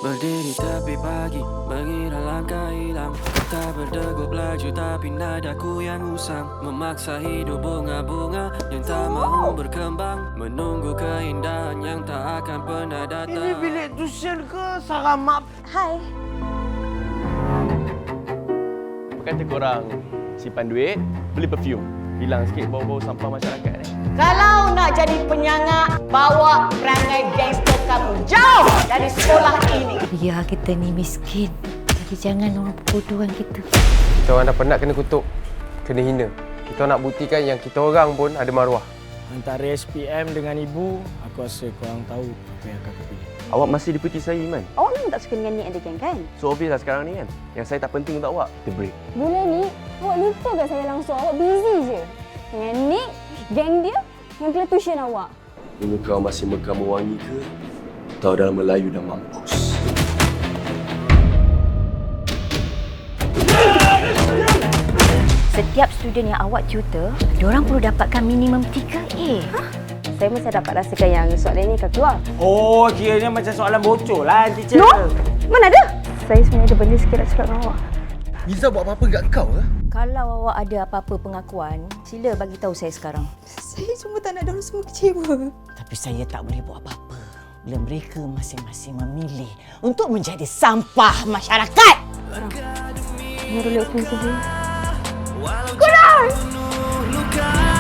Berdiri tepi pagi, mengira langkah hilang. Tak berdegup laju tapi nadaku yang usang. Memaksa hidup bunga-bunga yang tak mau berkembang. Menunggu keindahan yang tak akan pernah datang. Ini bilik tuition ke Saramap? Hai. Apa kata korang simpan duit, beli perfume. Hilang sikit bau-bau sampah masyarakat ni. Kalau nak jadi penyangak, bawa perangai gangster kamu jauh dari sekolah ini. Ya, kita ni miskin. Jadi jangan orang bodohan kita. Kita orang dah penat kena kutuk, kena hina. Kita nak buktikan yang kita orang pun ada maruah. Antara SPM dengan ibu, aku rasa korang tahu apa yang akan aku pilih. Awak masih dipuji saya, Iman. Awak memang tak suka dengan Nick and the gang kan? So obvious lah sekarang ni kan. Yang saya tak penting untuk awak, kita break. Bulan ni, awak lupa ke saya langsung? Awak busy je. Dengan Nick, gang dia, yang kelas tuition awak. Ini kau masih megah mewangi ke? Atau dalam Melayu dah mampus? Setiap student yang awak tutor, diorang perlu dapatkan minimum 3A. Saya mesti dapat rasakan yang soalan ni akan keluar. Oh, kiranya macam soalan bocor lah, teacher. No! Mana ada? Saya sebenarnya ada benda sikit nak cakap dengan awak. Iza buat apa-apa dekat kau ke? Kalau awak ada apa-apa pengakuan, sila bagi tahu saya sekarang. Saya cuma tak nak diorang semua kecewa. Tapi saya tak boleh buat apa-apa bila mereka masing-masing memilih untuk menjadi sampah masyarakat. Yang boleh open sendiri. Walau jauh penuh luka.